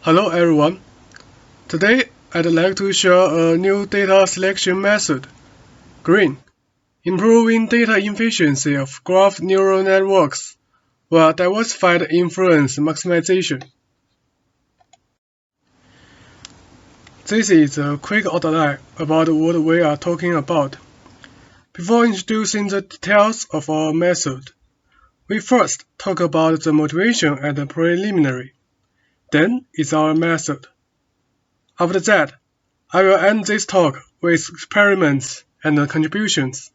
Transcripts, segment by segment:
Hello everyone. Today I'd like to share a new data selection method, GNN, improving data efficiency of graph neural networks via diversified inference maximization. This is a quick outline about what we are talking about. Before introducing the details of our method, we first talk about the motivation and the preliminary. Then is our method. After that, I will end this talk with experiments and contributions.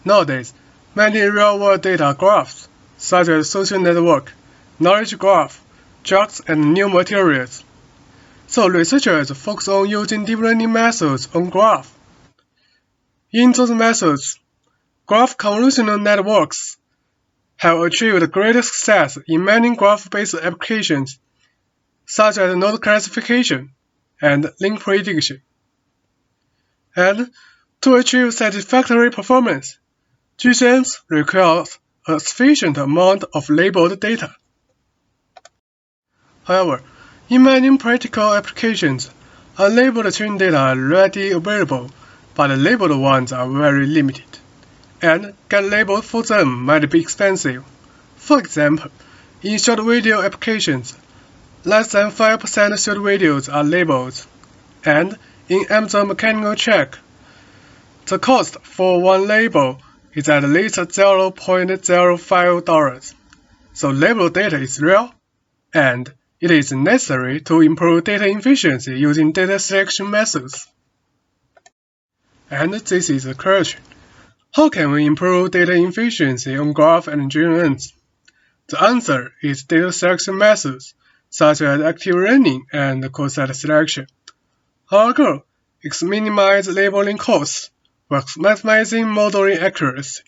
Nowadays, many real-world data graphs, such as social network, knowledge graph, drugs, and new materials. So researchers focus on using deep learning methods on graph. In those methods, graph convolutional networks have achieved great success in many graph-based applications, such as node classification and link prediction. And to achieve satisfactory performance, GNNs require a sufficient amount of labeled data. However, in many practical applications, unlabeled training data are readily available, but the labeled ones are very limited, and get labeled for them might be expensive. For example, in short video applications, less than 5% short videos are labeled, and in Amazon Mechanical Check, the cost for one label is at least $0.05. So labeled data is real, and it is necessary to improve data efficiency using data selection methods. And this is the question. How can we improve data efficiency on graph and GNNs? The answer is data selection methods, such as active learning and coset selection. Our goal is to minimize labeling costs while maximizing modeling accuracy.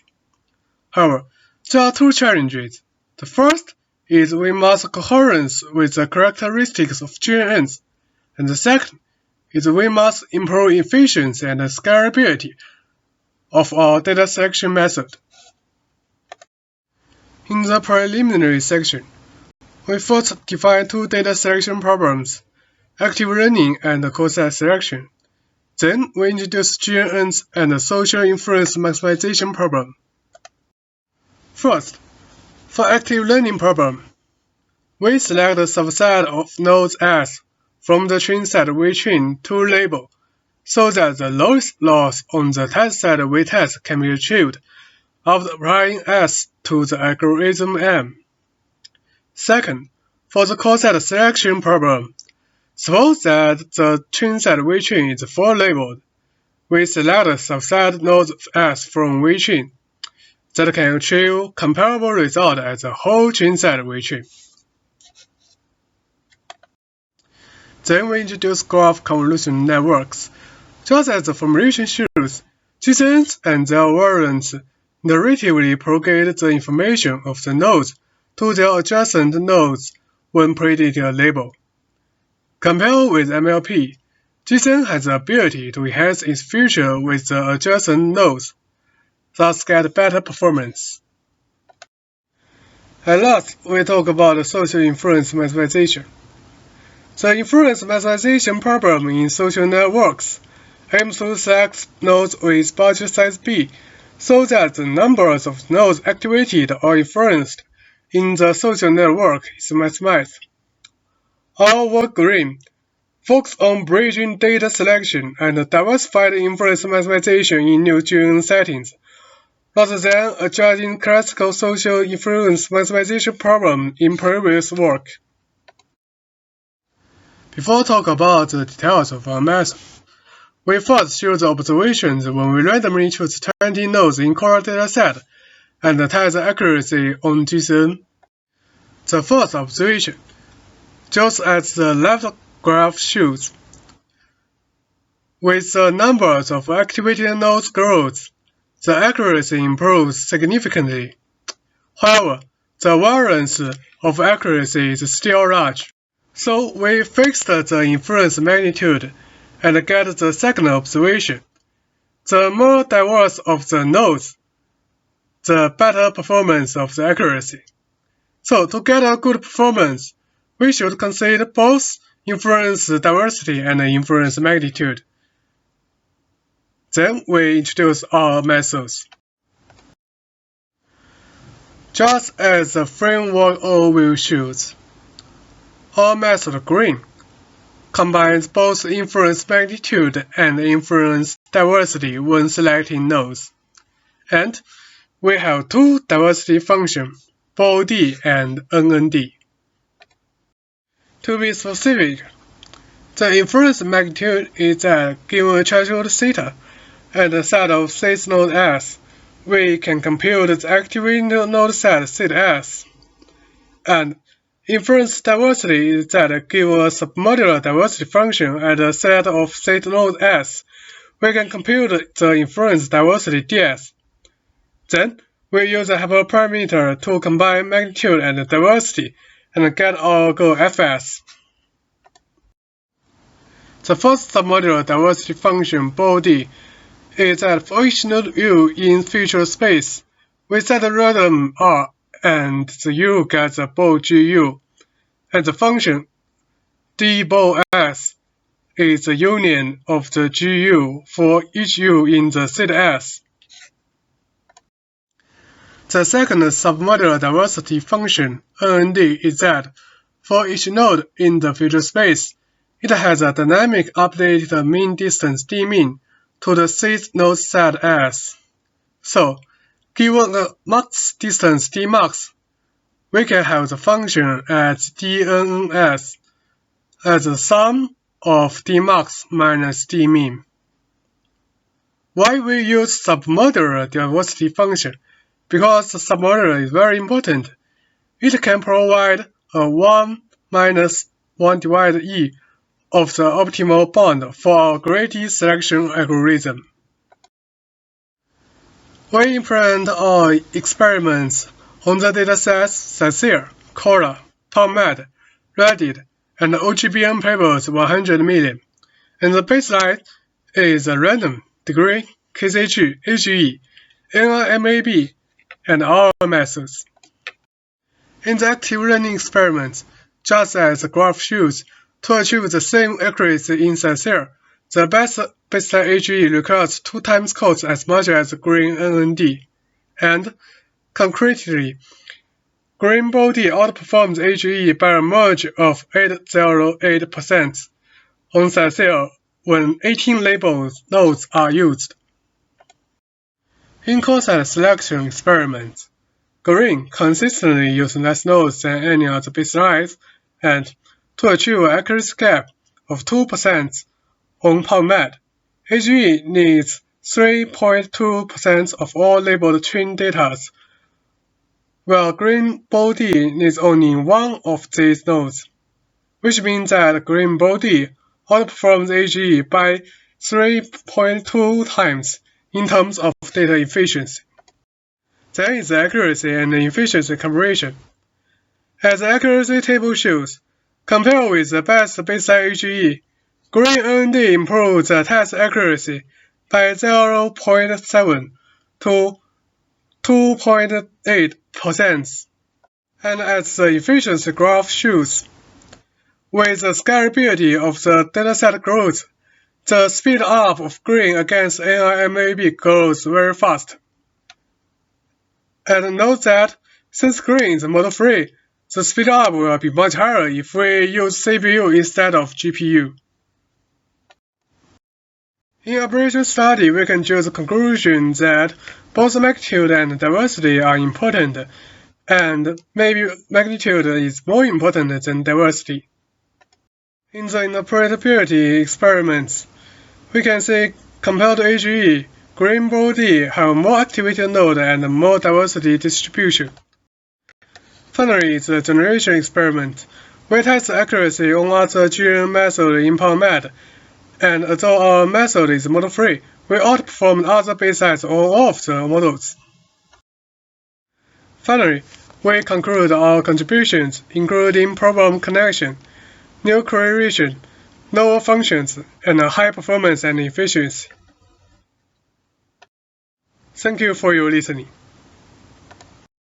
However, there are two challenges. The first is we must coherence with the characteristics of GNNs, and the second is we must improve efficiency and scalability of our data selection method. In the preliminary section, we first define two data selection problems, active learning and coset selection. Then we introduce GNNs and the social inference maximization problem. First, for active learning problem, we select a subset of nodes S from the train set YeXin to label, so that the lowest loss on the test set we test can be achieved after applying S to the algorithm M. Second, for the coset selection problem, suppose that the train set YeXin is full labeled. We select a subset node S from YeXin that can achieve comparable result as the whole train set YeXin. Then we introduce graph convolutional networks. Just as the formulation shows, GNNs and their variants narratively propagate the information of the nodes to their adjacent nodes when predicting a label. Compared with MLP, GNN has the ability to enhance its feature with the adjacent nodes, thus get better performance. At last, we talk about the social inference maximization. The inference maximization problem in social networks aims to select nodes with budget size B so that the numbers of nodes activated or inferenced in the social network is maximized. Our work GNN focuses on bridging data selection and diversified inference maximization in new GNN settings, rather than addressing classical social inference maximization problem in previous work. Before talking about the details of our method, we first show the observations when we randomly choose 20 nodes in core dataset and test the accuracy on GNN. The first observation, just as the left graph shows, with the numbers of activated nodes grows, the accuracy improves significantly. However, the variance of accuracy is still large. So we fixed the inference magnitude and get the second observation. The more diverse of the nodes, the better performance of the accuracy. So to get a good performance, we should consider both inference diversity and inference magnitude. Then we introduce our methods. Just as the framework overview shows, our method Green combines both inference magnitude and inference diversity when selecting nodes. And we have two diversity functions, BOD and NND. To be specific, the inference magnitude is that given a threshold theta and a set of state node S, we can compute the activating node set theta S. And inference diversity is that given a submodular diversity function and a set of state node S, we can compute the inference diversity ds. Then, we use a hyperparameter to combine magnitude and diversity and get our goal fs. The first submodular diversity function, BOD, is that for each node U in feature space, we set a random R and the U gets a BO GU, and the function dBOS is the union of the GU for each U in the set S. The second submodular diversity function, NND, is that for each node in the feature space, it has a dynamic updated mean distance dmin to the seed node set S. So, given a max distance dmax, we can have the function as GNNs as the sum of dmax minus dmin. Why we use submodular diversity function? Because the submodular is very important. It can provide a 1 minus 1 divided E of the optimal bond for our greedy selection algorithm. We implement our experiments on the datasets Sasir, Cora, PubMed, Reddit, and OGBN papers 100 million, and the baseline is a random, degree, KZG, AGE, NIMAB, and our methods. In the active learning experiments, just as the graph shows, to achieve the same accuracy in Sasir, the best baseline AGE requires 2 times cost as much as green NND. And, concretely, green body outperforms AGE by a margin of 808% on Sasir when 18 labeled nodes are used. In coset selection experiments, Green consistently uses less nodes than any other baselines, and to achieve an accuracy gap of 2% on PubMed, AGE needs 3.2% of all labeled trained data, while Green body needs only one of these nodes, which means that Green body outperforms AGE by 3.2 times in terms of data efficiency. Then is the accuracy and efficiency comparison. As the accuracy table shows, compared with the best baseline AGE, green NND improves the test accuracy by 0.7 to 2.8%. And as the efficiency graph shows, with the scalability of the dataset growth, the speed up of green against NIMAB grows very fast. And note that, since green is model-free, the speed up will be much higher if we use CPU instead of GPU. In aberration study, we can draw the conclusion that both magnitude and diversity are important, and maybe magnitude is more important than diversity. In the interpretability experiments, we can see compared to AGE, green body have more activated node and more diversity distribution. Finally, the generation experiment. We test accuracy on other GNN method in PubMed, and although our method is model-free, we outperformed other baselines on all of the models. Finally, we conclude our contributions, including problem connection, new correlation, lower functions, and high performance and efficiency. Thank you for your listening.